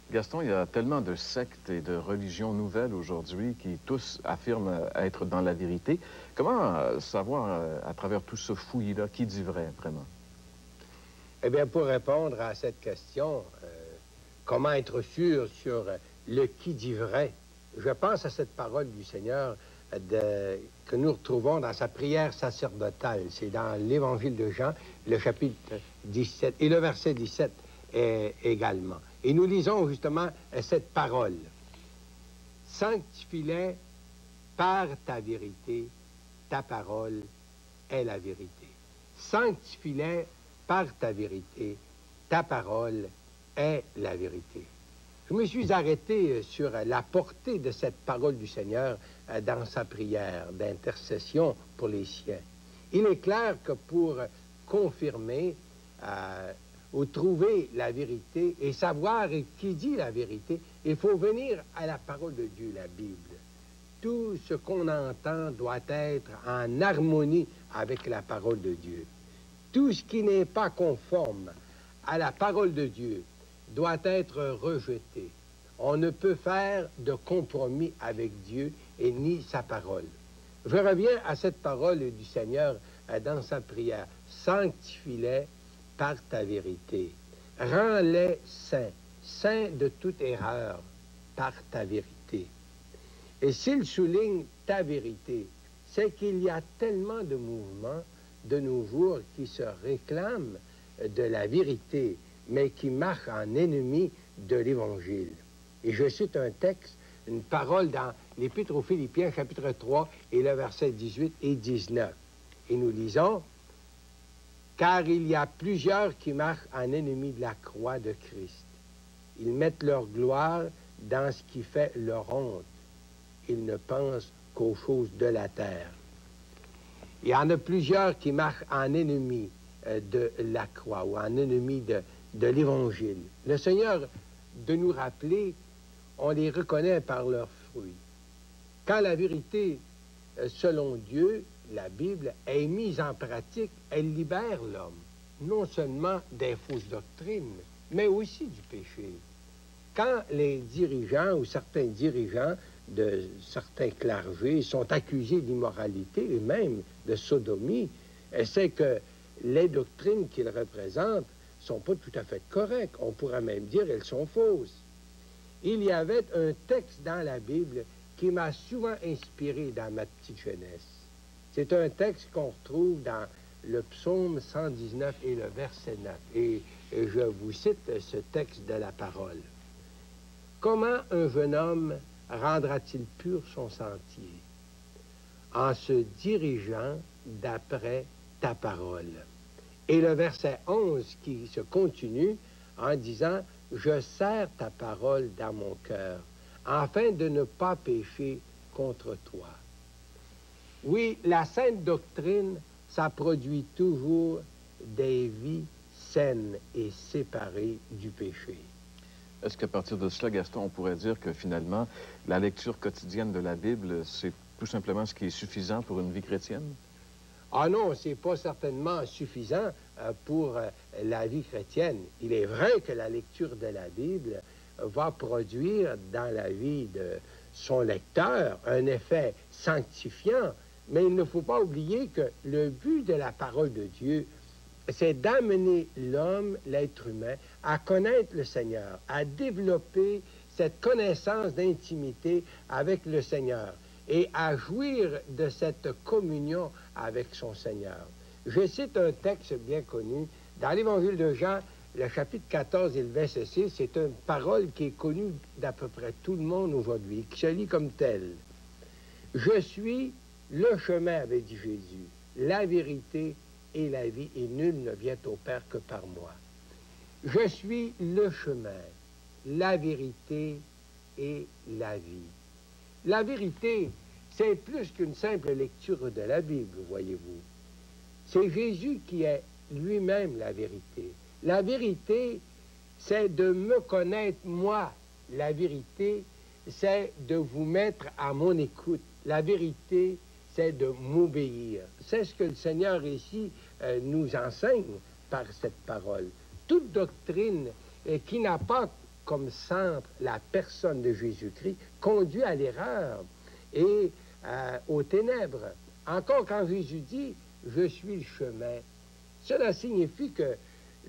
Gaston, il y a tellement de sectes et de religions nouvelles aujourd'hui qui tous affirment être dans la vérité. Comment savoir, à travers tout ce fouillis-là, qui dit vrai, vraiment? Eh bien, pour répondre à cette question, comment être sûr sur le qui dit vrai, je pense à cette parole du Seigneur que nous retrouvons dans sa prière sacerdotale. C'est dans l'Évangile de Jean, le chapitre 17 et le verset 17 également. Et nous lisons justement cette parole. Sanctifie-les par ta vérité, ta parole est la vérité. Sanctifie-les par ta vérité, ta parole est la vérité. Je me suis arrêté sur la portée de cette parole du Seigneur dans sa prière d'intercession pour les siens. Il est clair que pour confirmer ou trouver la vérité et savoir qui dit la vérité, il faut venir à la parole de Dieu, la Bible. Tout ce qu'on entend doit être en harmonie avec la parole de Dieu. Tout ce qui n'est pas conforme à la parole de Dieu doit être rejeté. On ne peut faire de compromis avec Dieu et ni sa parole. Je reviens à cette parole du Seigneur dans sa prière. Sanctifie-les par ta vérité. Rends-les saints, saints de toute erreur par ta vérité. Et s'il souligne ta vérité, c'est qu'il y a tellement de mouvements de nos jours qui se réclament de la vérité, mais qui marchent en ennemi de l'Évangile. Et je cite un texte, une parole dans l'Épître aux Philippiens, chapitre 3, et le verset 18 et 19. Et nous lisons, « Car il y a plusieurs qui marchent en ennemi de la croix de Christ. Ils mettent leur gloire dans ce qui fait leur honte. Ils ne pensent qu'aux choses de la terre. » Il y en a plusieurs qui marchent en ennemi de la croix ou en ennemi de l'Évangile. Le Seigneur, de nous rappeler, on les reconnaît par leurs fruits. Quand la vérité, selon Dieu, la Bible, est mise en pratique, elle libère l'homme, non seulement des fausses doctrines, mais aussi du péché. Quand les dirigeants ou certains dirigeants de certains clergés sont accusés d'immoralité et même de sodomie, c'est que les doctrines qu'ils représentent ne sont pas tout à fait correctes. On pourrait même dire qu'elles sont fausses. Il y avait un texte dans la Bible qui m'a souvent inspiré dans ma petite jeunesse. C'est un texte qu'on retrouve dans le psaume 119 et le verset 9. Et je vous cite ce texte de la parole. « Comment un jeune homme rendra-t-il pur son sentier? En se dirigeant d'après ta parole. » Et le verset 11 qui se continue en disant « Je serre ta parole dans mon cœur, afin de ne pas pécher contre toi. » Oui, la sainte doctrine, ça produit toujours des vies saines et séparées du péché. Est-ce qu'à partir de cela, Gaston, on pourrait dire que finalement, la lecture quotidienne de la Bible, c'est tout simplement ce qui est suffisant pour une vie chrétienne? Ah non, c'est pas certainement suffisant pour la vie chrétienne. Il est vrai que la lecture de la Bible va produire dans la vie de son lecteur un effet sanctifiant, mais il ne faut pas oublier que le but de la parole de Dieu, c'est d'amener l'homme, l'être humain, à connaître le Seigneur, à développer cette connaissance d'intimité avec le Seigneur et à jouir de cette communion avec son Seigneur. Je cite un texte bien connu dans l'Évangile de Jean, le chapitre 14 et le verset 6. C'est une parole qui est connue d'à peu près tout le monde aujourd'hui, qui se lit comme telle. « Je suis le chemin, avait dit Jésus, la vérité et la vie, et nul ne vient au Père que par moi. Je suis le chemin, la vérité et la vie. » La vérité, c'est plus qu'une simple lecture de la Bible, voyez-vous. C'est Jésus qui est lui-même la vérité. La vérité, c'est de me connaître, moi. La vérité, c'est de vous mettre à mon écoute. La vérité, c'est de m'obéir. C'est ce que le Seigneur ici nous enseigne par cette parole. Toute doctrine qui n'a pas comme centre la personne de Jésus-Christ, conduit à l'erreur et aux ténèbres. Encore quand Jésus dit « Je suis le chemin », cela signifie que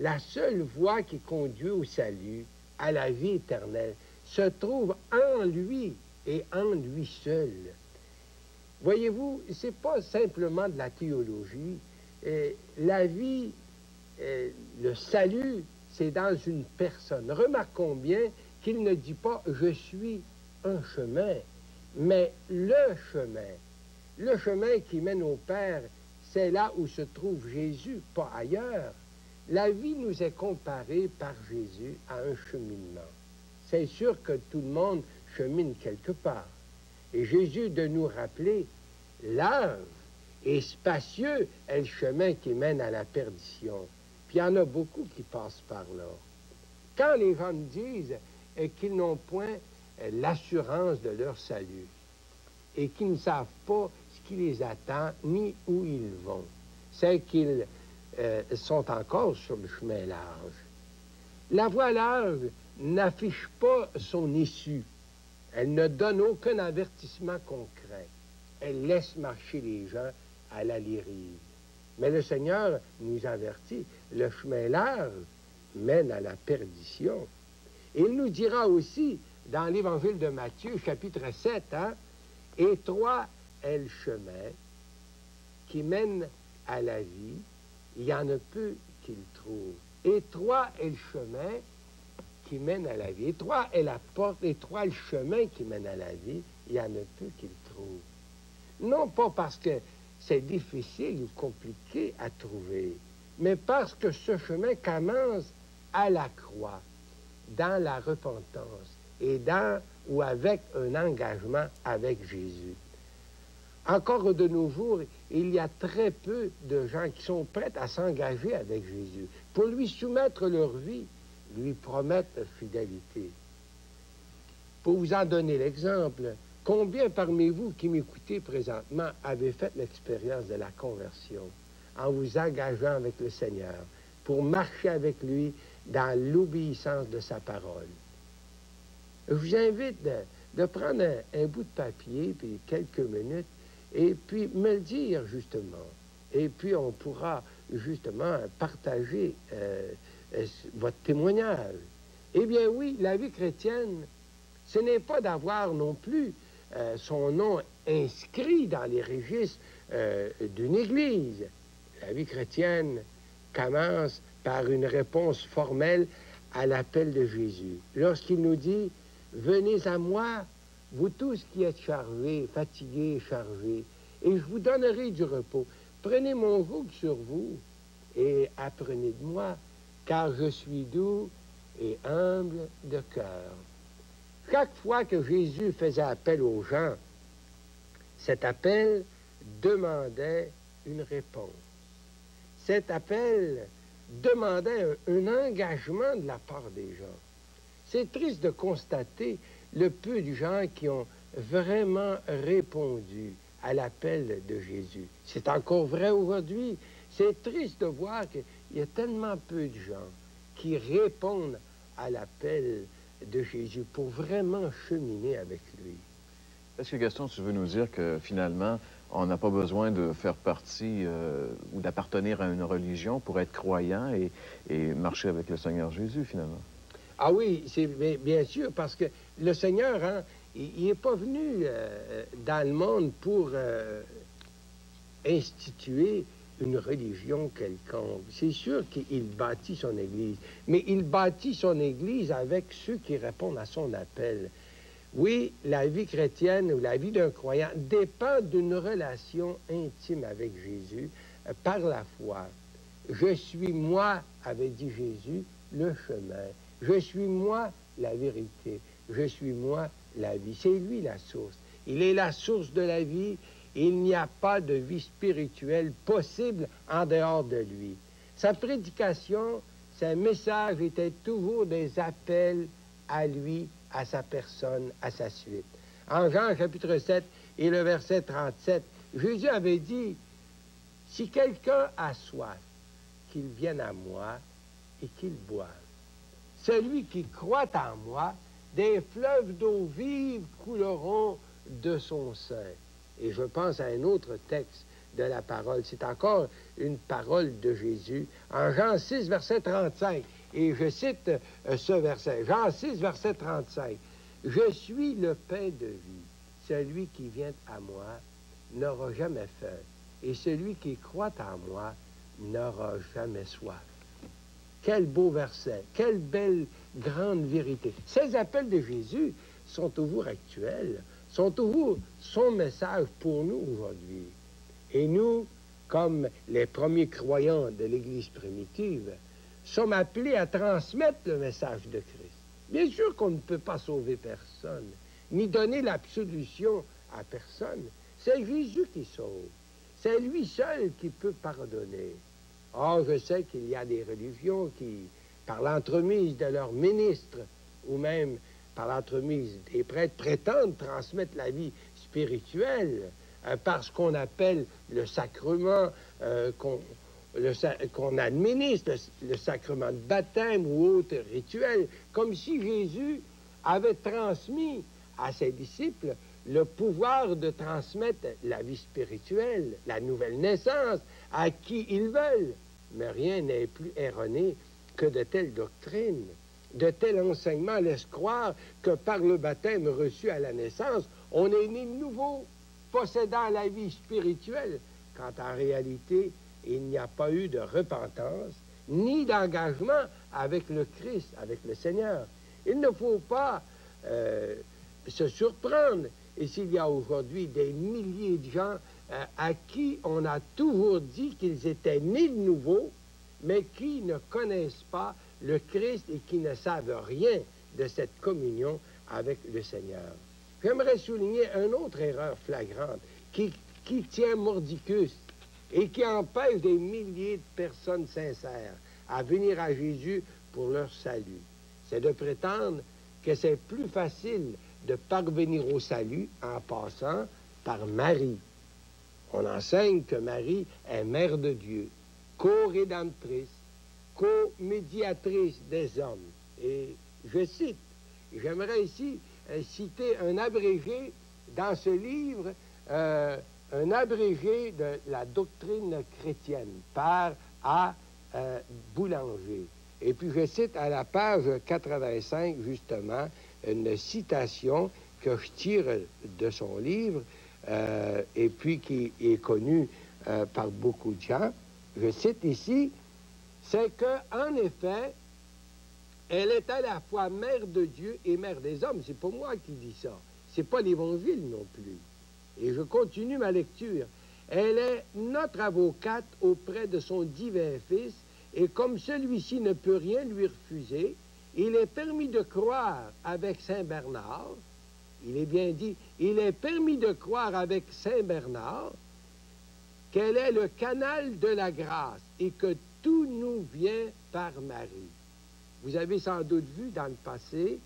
la seule voie qui conduit au salut, à la vie éternelle, se trouve en lui et en lui seul. Voyez-vous, ce n'est pas simplement de la théologie. La vie, le salut, c'est dans une personne. Remarquons bien qu'il ne dit pas « je suis un chemin », mais le chemin qui mène au Père, c'est là où se trouve Jésus, pas ailleurs. La vie nous est comparée par Jésus à un cheminement. C'est sûr que tout le monde chemine quelque part. Et Jésus de nous rappeler, large et spacieux est le chemin qui mène à la perdition. Puis il y en a beaucoup qui passent par là. Quand les gens nous disent qu'ils n'ont point l'assurance de leur salut et qu'ils ne savent pas ce qui les attend ni où ils vont, c'est qu'ils sont encore sur le chemin large. La voie large n'affiche pas son issue. Elle ne donne aucun avertissement concret. Elle laisse marcher les gens à la dérive. Mais le Seigneur nous avertit, le chemin large mène à la perdition. Et il nous dira aussi, dans l'Évangile de Matthieu, chapitre 7, étroit est le chemin qui mène à la vie, il y en a peu qui le trouvent. Étroit est le chemin qui mène à la vie. Étroit est la porte, étroit est le chemin qui mène à la vie, il y en a peu qui le trouvent. Non pas parce que c'est difficile ou compliqué à trouver, mais parce que ce chemin commence à la croix, dans la repentance et dans ou avec un engagement avec Jésus. Encore de nos jours, il y a très peu de gens qui sont prêts à s'engager avec Jésus, pour lui soumettre leur vie, lui promettre fidélité. Pour vous en donner l'exemple, combien parmi vous qui m'écoutez présentement avez fait l'expérience de la conversion en vous engageant avec le Seigneur pour marcher avec lui dans l'obéissance de sa parole? Je vous invite de prendre un bout de papier, puis quelques minutes, et puis me le dire, justement. Et puis, on pourra, justement, partager votre témoignage. Eh bien, oui, la vie chrétienne, ce n'est pas d'avoir non plus son nom inscrit dans les registres d'une Église. La vie chrétienne commence par une réponse formelle à l'appel de Jésus. Lorsqu'il nous dit « Venez à moi, vous tous qui êtes chargés, fatigués et chargés, et je vous donnerai du repos. Prenez mon joug sur vous et apprenez de moi, car je suis doux et humble de cœur. » Chaque fois que Jésus faisait appel aux gens, cet appel demandait une réponse. Cet appel demandait un engagement de la part des gens. C'est triste de constater le peu de gens qui ont vraiment répondu à l'appel de Jésus. C'est encore vrai aujourd'hui. C'est triste de voir qu'il y a tellement peu de gens qui répondent à l'appel de Jésus pour vraiment cheminer avec lui. Est-ce que, Gaston, tu veux nous dire que finalement, on n'a pas besoin de faire partie ou d'appartenir à une religion pour être croyant et marcher avec le Seigneur Jésus, finalement? Ah oui, c'est bien sûr, parce que le Seigneur, il n'est pas venu dans le monde pour instituer une religion quelconque. C'est sûr qu'il bâtit son Église, mais il bâtit son Église avec ceux qui répondent à son appel. Oui, la vie chrétienne ou la vie d'un croyant dépend d'une relation intime avec Jésus par la foi. Je suis moi, avait dit Jésus, le chemin. Je suis moi, la vérité. Je suis moi, la vie. C'est lui la source. Il est la source de la vie. Il n'y a pas de vie spirituelle possible en dehors de lui. Sa prédication, ses messages étaient toujours des appels à lui, à sa personne, à sa suite. En Jean chapitre 7 et le verset 37, Jésus avait dit, « Si quelqu'un a soif, qu'il vienne à moi et qu'il boive. » celui qui croit en moi, des fleuves d'eau vive couleront de son sein. Et je pense à un autre texte de la parole. C'est encore une parole de Jésus en Jean 6, verset 35. Et je cite ce verset, Jean 6, verset 35. « Je suis le pain de vie. Celui qui vient à moi n'aura jamais faim, et celui qui croit en moi n'aura jamais soif. » Quel beau verset, quelle belle grande vérité. Ces appels de Jésus sont toujours actuels, sont toujours son message pour nous aujourd'hui. Et nous, comme les premiers croyants de l'Église primitive, sommes appelés à transmettre le message de Christ. Bien sûr qu'on ne peut pas sauver personne, ni donner l'absolution à personne. C'est Jésus qui sauve. C'est lui seul qui peut pardonner. Or, je sais qu'il y a des religions qui, par l'entremise de leurs ministres, ou même par l'entremise des prêtres, prétendent transmettre la vie spirituelle par ce qu'on appelle le sacrement qu'on administre, le sacrement de baptême ou autre rituel, comme si Jésus avait transmis à ses disciples le pouvoir de transmettre la vie spirituelle, la nouvelle naissance, à qui ils veulent. Mais rien n'est plus erroné que de telles doctrines. De tels enseignements laissent croire que par le baptême reçu à la naissance, on est né de nouveau, possédant la vie spirituelle, quand en réalité, il n'y a pas eu de repentance, ni d'engagement avec le Christ, avec le Seigneur. Il ne faut pas se surprendre. Et s'il y a aujourd'hui des milliers de gens à qui on a toujours dit qu'ils étaient nés de nouveau, mais qui ne connaissent pas le Christ et qui ne savent rien de cette communion avec le Seigneur. J'aimerais souligner une autre erreur flagrante qui tient mordicus et qui empêche des milliers de personnes sincères à venir à Jésus pour leur salut. C'est de prétendre que c'est plus facile de parvenir au salut en passant par Marie. On enseigne que Marie est mère de Dieu, co-rédemptrice, co-médiatrice des hommes. Et je cite, j'aimerais ici citer un abrégé dans ce livre, un abrégé de la doctrine chrétienne par A. Boulanger. Et puis je cite à la page 85, justement, une citation que je tire de son livre et puis qui est connue par beaucoup de gens. Je cite ici, c'est qu'en effet, elle est à la fois mère de Dieu et mère des hommes. C'est pas moi qui dis ça. C'est pas l'Évangile non plus. Et je continue ma lecture. Elle est notre avocate auprès de son divin Fils, et comme celui-ci ne peut rien lui refuser, il est permis de croire avec Saint Bernard, il est bien dit, il est permis de croire avec Saint Bernard qu'elle est le canal de la grâce et que tout nous vient par Marie. Vous avez sans doute vu dans le passé,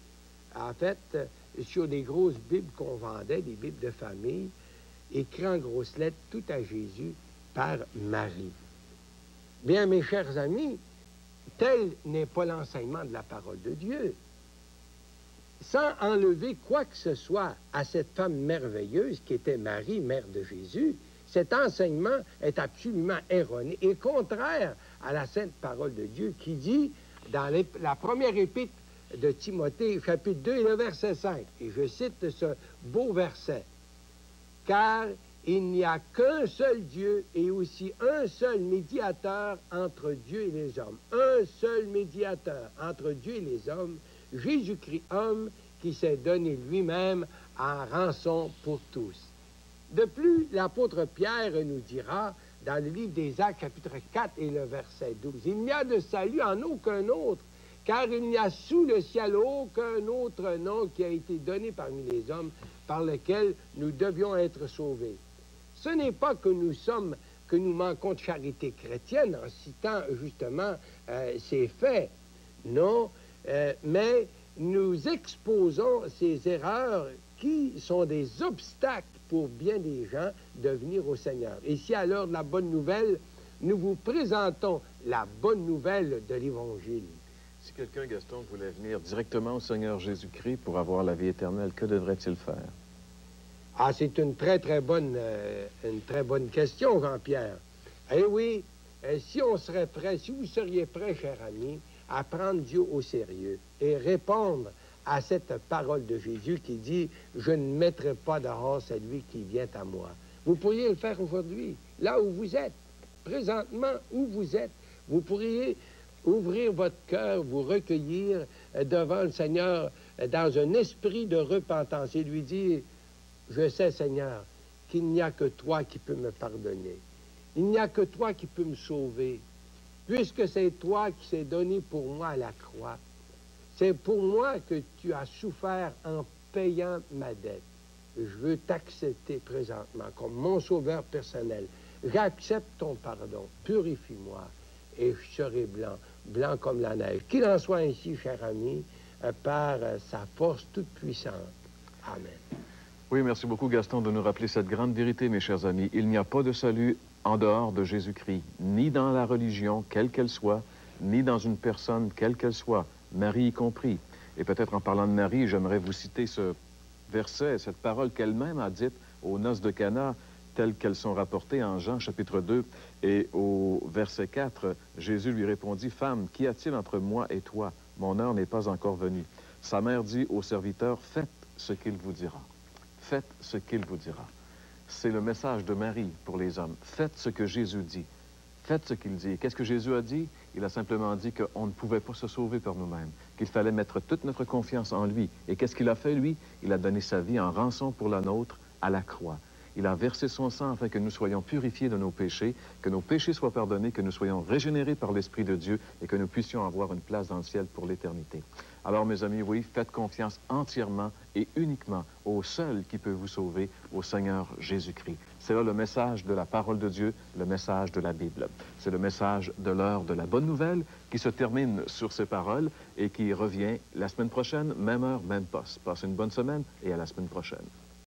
en fait, sur des grosses Bibles qu'on vendait, des Bibles de famille, écrit en grosses lettres tout à Jésus par Marie. Bien, mes chers amis, tel n'est pas l'enseignement de la parole de Dieu. Sans enlever quoi que ce soit à cette femme merveilleuse qui était Marie, mère de Jésus, cet enseignement est absolument erroné et contraire à la sainte parole de Dieu qui dit dans la première épître de Timothée, chapitre 2 et le verset 5, et je cite ce beau verset, « Car il n'y a qu'un seul Dieu et aussi un seul médiateur entre Dieu et les hommes. Un seul médiateur entre Dieu et les hommes, Jésus-Christ, homme, qui s'est donné lui-même en rançon pour tous. » De plus, l'apôtre Pierre nous dira, dans le livre des Actes, chapitre 4 et le verset 12, « Il n'y a de salut en aucun autre, car il n'y a sous le ciel aucun autre nom qui a été donné parmi les hommes par lequel nous devions être sauvés. » Ce n'est pas que nous manquons de charité chrétienne en citant justement ces faits, non, mais nous exposons ces erreurs qui sont des obstacles pour bien des gens de venir au Seigneur. Et si à l'heure de la bonne nouvelle, nous vous présentons la bonne nouvelle de l'Évangile. Si quelqu'un, Gaston, voulait venir directement au Seigneur Jésus-Christ pour avoir la vie éternelle, que devrait-il faire? Ah, c'est une très bonne question, Jean-Pierre. Eh oui, si on serait prêt, si vous seriez prêt, cher ami, à prendre Dieu au sérieux et répondre à cette parole de Jésus qui dit « Je ne mettrai pas dehors celui qui vient à moi ». Vous pourriez le faire aujourd'hui, là où vous êtes, présentement où vous êtes. Vous pourriez ouvrir votre cœur, vous recueillir devant le Seigneur dans un esprit de repentance et lui dire « Je sais, Seigneur, qu'il n'y a que toi qui peux me pardonner. Il n'y a que toi qui peux me sauver. Puisque c'est toi qui s'est donné pour moi à la croix, c'est pour moi que tu as souffert en payant ma dette. Je veux t'accepter présentement comme mon sauveur personnel. J'accepte ton pardon. Purifie-moi et je serai blanc, blanc comme la neige. Qu'il en soit ainsi, cher ami, par sa force toute puissante. Amen. Oui, merci beaucoup, Gaston, de nous rappeler cette grande vérité, mes chers amis. Il n'y a pas de salut en dehors de Jésus-Christ, ni dans la religion, quelle qu'elle soit, ni dans une personne, quelle qu'elle soit, Marie y compris. Et peut-être en parlant de Marie, j'aimerais vous citer ce verset, cette parole qu'elle-même a dite aux noces de Cana, telles qu'elles sont rapportées en Jean chapitre 2. Et au verset 4, Jésus lui répondit, « Femme, qu'y a-t-il entre moi et toi? Mon heure n'est pas encore venue. » Sa mère dit au serviteur, « Faites ce qu'il vous dira. » Faites ce qu'il vous dira. C'est le message de Marie pour les hommes. Faites ce que Jésus dit. Faites ce qu'il dit. Qu'est-ce que Jésus a dit? Il a simplement dit qu'on ne pouvait pas se sauver par nous-mêmes, qu'il fallait mettre toute notre confiance en lui. Et qu'est-ce qu'il a fait, lui? Il a donné sa vie en rançon pour la nôtre à la croix. Il a versé son sang afin que nous soyons purifiés de nos péchés, que nos péchés soient pardonnés, que nous soyons régénérés par l'Esprit de Dieu et que nous puissions avoir une place dans le ciel pour l'éternité. Alors, mes amis, oui, faites confiance entièrement et uniquement au seul qui peut vous sauver, au Seigneur Jésus-Christ. C'est là le message de la parole de Dieu, le message de la Bible. C'est le message de l'heure de la bonne nouvelle qui se termine sur ces paroles et qui revient la semaine prochaine, même heure, même poste. Passez une bonne semaine et à la semaine prochaine.